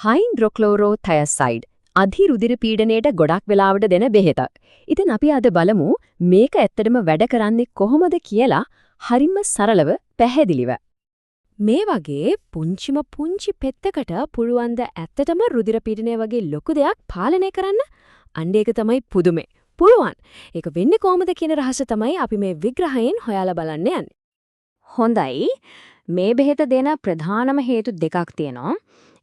හයිඩ්‍රොක්ලෝරෝතයසයිඩ් අධිරුධිර පීඩනයට ගොඩක් වෙලාවට දෙන බෙහෙතක්. ඉතින් අපි අද බලමු මේක ඇත්තටම වැඩ කරන්නේ කොහොමද කියලා හරිම සරලව පැහැදිලිව. මේ වගේ පුංචි පෙත්තකට පුළුවන් ද ඇත්තටම රුධිර පීඩනය වගේ ලොකු දෙයක් පාලනය කරන්න? අන්න ඒක තමයි පුදුමේ. පුළුවන්. ඒක වෙන්නේ කොහොමද කියන රහස තමයි අපි මේ විග්‍රහයෙන් හොයලා බලන්න යන්නේ. හොඳයි. මේ බෙහෙත දෙන ප්‍රධානම හේතු දෙකක් තියෙනවා.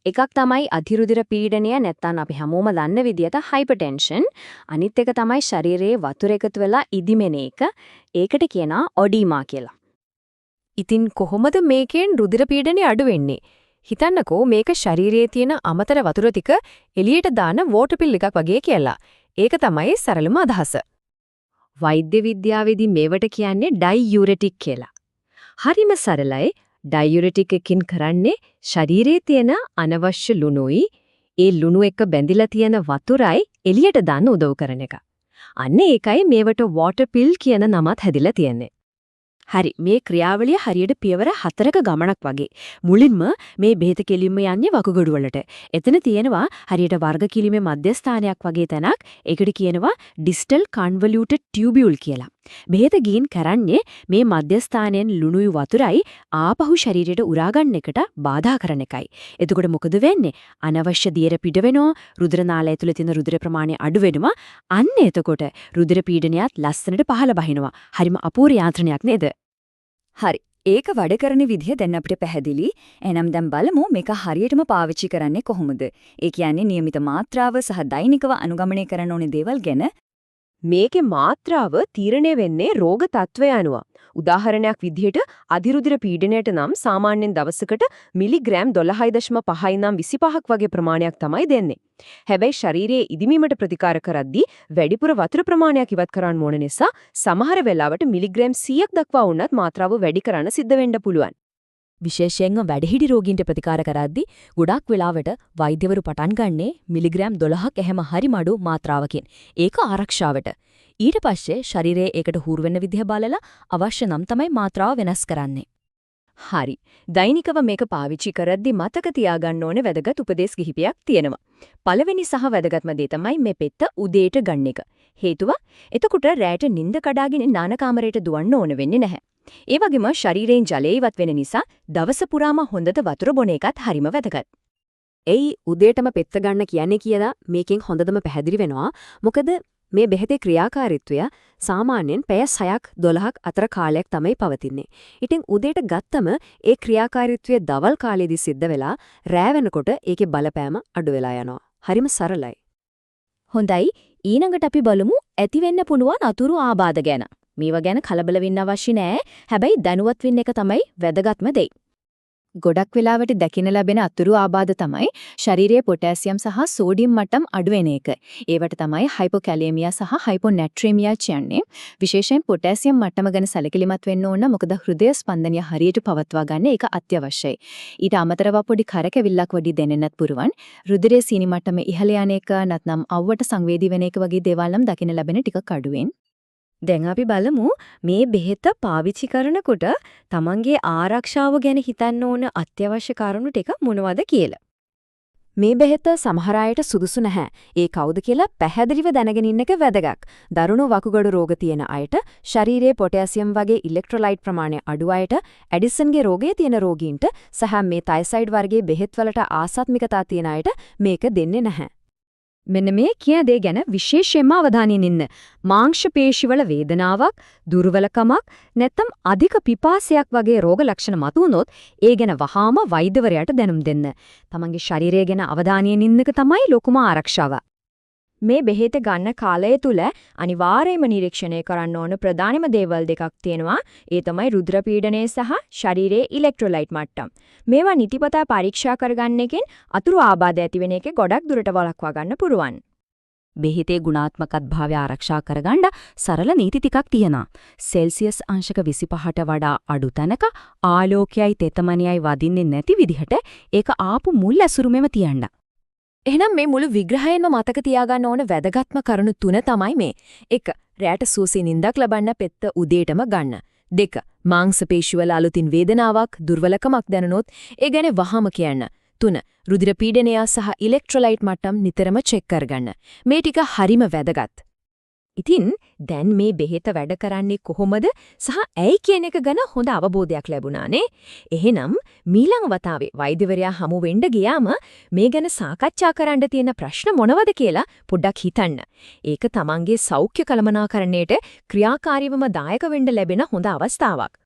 එකක් තමයි අධිරුධිර පීඩනය නැත්නම් අපි හැමෝම දන්න විදිහට හයිපර්ටෙන්ෂන්. අනිත් එක තමයි ශරීරයේ වතුර එකතු වෙලා ඉදිමෙන එක. ඒකට කියනවා ඔඩීමා කියලා. ඉතින් කොහොමද මේකෙන් රුධිර පීඩනය අඩු වෙන්නේ? හිතන්නකෝ මේක ශරීරයේ තියෙන අමතර වතුර ටික එළියට දාන වෝටර් පිල් එකක් වගේ කියලා. ඒක තමයි සරලම අදහස. වෛද්‍ය විද්‍යාවේදී මේවට කියන්නේ ඩයියුරෙටික් කියලා. හරිම සරලයි. ඩයියුරෙටික් එකකින් කරන්නේ ශරීරයේ තියෙන අනවශ්‍ය ලුණුයි ඒ ලුණු එක්ක බැඳිලා තියෙන වතුරයි එළියට දාන්න උදව් කරන එක. අන්න ඒකයි මේවට වෝටර් පිල් කියන නමත් හැදිලා තියෙන්නේ. හරි මේ ක්‍රියාවලිය හරියට පියවර 4ක ගමනක් වගේ. මුලින්ම මේ බෙහෙත කෙලින්ම යන්නේ වකුගඩු වලට. එතන තියෙනවා හරියට වර්ග කිලිමේ මධ්‍යස්ථානයක් වගේ තැනක්. ඒකට කියනවා distal convoluted tubule කියලා. බෙහෙත ගින් කරන්නේ මේ මධ්‍යස්ථානයෙන් ලුණුයි වතුරයි ආපහු ශරීරයට උරා ගන්න එකට බාධා කරන එකයි. එතකොට මොකද වෙන්නේ? අනවශ්‍ය දියර පිට වෙනවා, රුධිර නාලය ඇතුලේ තියෙන රුධිර ප්‍රමාණය අඩු වෙනවා. අන්න එතකොට රුධිර පීඩනයත් ලස්සනට පහළ බහිනවා. හරිම අපූර්ව යාන්ත්‍රණයක් නේද? හරි. ඒක වැඩ කරන විදිහ දැන් අපිට පැහැදිලි. එහෙනම් දැන් බලමු මේක හරියටම පාවිච්චි කරන්නේ කොහොමද? ඒ කියන්නේ નિયમિત මාත්‍රාව සහ දෛනිකව අනුගමනය කරන්න ඕනේ දේවල් ගැන. මේකේ මාත්‍රාව තීරණය වෙන්නේ රෝග තත්ත්වය අනුව. උදාහරණයක් විදිහට අධිරුධිර පීඩනයට නම් සාමාන්‍යයෙන් දවසකට මිලිග්‍රෑම් 12.5 ඉඳන් 25ක් වගේ ප්‍රමාණයක් තමයි දෙන්නේ. හැබැයි ශරීරයේ ඉදිමීමට ප්‍රතිකාර කරද්දී වැඩිපුර වතුර ප්‍රමාණයක් ඉවත් කරන්න ඕන නිසා සමහර වෙලාවට මිලිග්‍රෑම් 100ක් දක්වා වුණත් මාත්‍රාව වැඩි කරන්න සිද්ධ වෙන්න පුළුවන්. විශේෂයෙන්ම වැඩිහිටි රෝගීන්ට ප්‍රතිකාර කරද්දී ගොඩක් වෙලාවට වෛද්‍යවරු පටන් ගන්නේ මිලිග්‍රෑම් 12ක් එහෙම හරි මඩු මාත්‍රාවකින්. ඒක ආරක්ෂාවට. ඊට පස්සේ ශරීරයේ ඒකට හුරු වෙන විදිහ බලලා අවශ්‍ය නම් තමයි මාත්‍රාව වෙනස් කරන්නේ. හරි. දෛනිකව මේක පාවිච්චි කරද්දී මතක තියාගන්න ඕනේ වැදගත් උපදේශ කිහිපයක් තියෙනවා. පළවෙනි සහ වැදගත්ම දේ තමයි මේ පෙත්ත උදේට ගන්න එක. හේතුව එතකොට රැට නිින්ද කඩාගෙන නාන කාමරයට දුවන්න ඕන වෙන්නේ නැහැ. ඒ වගේම ශරීරයෙන් ජලය ඉවත් වෙන නිසා දවස පුරාම හොඳට වතුර බොන එකත් හරිම වැදගත්. එයි උදේටම පෙත්ත ගන්න කියන්නේ කියලා මේකෙන් හොඳටම පැහැදිලි වෙනවා. මොකද මේ බෙහෙතේ ක්‍රියාකාරීත්වය සාමාන්‍යයෙන් පැය 6ක් 12ක් අතර කාලයක් තමයි පවතින්නේ. ඉතින් උදේට ගත්තම ඒ ක්‍රියාකාරීත්වය දවල් කාලයේදී සිද්ධ වෙලා රෑ වෙනකොට ඒකේ බලපෑම අඩු වෙලා යනවා. හරිම සරලයි. හොඳයි. ඊළඟට අපි බලමු ඇති වෙන්න පුළුවන් අතුරු ආබාධ ගැන. මේවා ගැන කලබල වෙන්න අවශ්‍ය නෑ. හැබැයි දැනුවත් වෙන්න එක තමයි වැදගත්ම දේ. ගොඩක් වෙලාවට දකින්න ලැබෙන අතුරු ආබාධ තමයි ශරීරයේ පොටෑසියම් සහ සෝඩියම් මට්ටම් අඩු වෙන එක. ඒවට තමයි හයිපෝකැලේමියා සහ හයිපෝනැට්‍රීමියා කියන්නේ. විශේෂයෙන් පොටෑසියම් මට්ටම ගැන සැලකිලිමත් වෙන්න ඕන මොකද හෘදය ස්පන්දනය හරියට පවත්වා ගන්න ඒක අත්‍යවශ්‍යයි. ඊට අමතරව පොඩි කරකැවිල්ලක් වඩි දැනෙන්නත් පුරුවන්. රුධිරයේ සීනි මට්ටම ඉහළ යන එක නැත්නම් අවුවට සංවේදී වෙන එක වගේ දේවල් නම් දකින්න ලැබෙන ටිකක් අඩුවෙන්. දැන් අපි බලමු මේ බෙහෙත පාවිච්චි කරනකොට තමන්ගේ ආරක්ෂාව ගැන හිතන්න ඕන අත්‍යවශ්‍ය කාරණු ටික මොනවද කියලා. මේ බෙහෙත සමහර අයට සුදුසු නැහැ. ඒ කවුද කියලා පැහැදිලිව දැනගෙන ඉන්න එක වැදගත්. දරුණු වකුගඩු රෝග තියෙන අයට, ශරීරයේ පොටෑසියම් වගේ ඉලෙක්ට්‍රොලයිට් ප්‍රමාණය අඩු අයට, එඩිසන්ගේ රෝගය තියෙන රෝගීන්ට සහ මේ තයිසයිඩ් වර්ගයේ බෙහෙත් වලට ආසාත්මිකතා තියෙන අයට මේක දෙන්නේ නැහැ. මෙන්න මේ කියන දේ ගැන විශේෂයෙන්ම අවධානයෙන් ඉන්න. මාංශ පේශිවල වේදනාවක්, දුර්වලකමක්, නැත්නම් අධික පිපාසයක් වගේ රෝග ලක්ෂණ මතුවුනොත් ඒ ගැන වහාම වෛද්‍යවරයාට දැනුම් දෙන්න. තමන්ගේ ශරීරය ගැන අවධානයෙන් ඉන්නක තමයි ලොකුම ආරක්ෂාව. මේ බෙහෙත ගන්න කාලය තුල අනිවාර්යයෙන්ම නිරීක්ෂණය කරන්න ඕන ප්‍රධානම දේවල් දෙකක් තියෙනවා. ඒ තමයි රුධිර පීඩනය සහ ශරීරයේ ඉලෙක්ට්‍රොලයිට් මට්ටම්. මේවා නිතිපතා පරීක්ෂා කරගන්න එකෙන් අතුරු ආබාධ ඇති වෙන එක ගොඩක් දුරට වළක්වා ගන්න පුරුවන්. බෙහෙතේ ගුණාත්මකත්වය ආරක්ෂා කරගන්න සරල නීති ටිකක් තියෙනවා. සෙල්සියස් අංශක 25ට වඩා අඩු තැනක ආලෝකයයි තෙතමනියයි වදින්නේ නැති විදිහට ඒක ආපු මුල් ඇසුරුමෙම තියන්න. එහෙනම් මේ මුළු විග්‍රහයෙන්ම මතක තියාගන්න ඕන වැදගත්ම කරුණු 3 තමයි මේ. 1. රැට සුවසේ නිින්දක් ලබන්න පෙත්ත උදේටම ගන්න. 2. මාංශ පේශිවල අලුතින් වේදනාවක්, දුර්වලකමක් දැනුනොත් ඒ ගැන වහම කියන්න. 3 රුධිර පීඩනය සහ ඉලෙක්ට්‍රොලයිට් මට්ටම් නිතරම චෙක් කරගන්න. මේ ටික හරිම වැදගත්. ඉතින් දැන් මේ බෙහෙත වැඩ කරන්නේ කොහොමද සහ ඇයි කියන එක ගැන හොඳ අවබෝධයක් ලැබුණානේ. එහෙනම් මීළඟ වතාවේ වෛද්‍යවරයා හමු වෙන්න ගියාම මේ ගැන සාකච්ඡා කරන්න තියෙන ප්‍රශ්න මොනවද කියලා පොඩ්ඩක් හිතන්න. ඒක තමන්ගේ සෞඛ්‍ය කළමනාකරණයට ක්‍රියාකාරීවම දායක වෙන්න ලැබෙන හොඳ අවස්ථාවක්.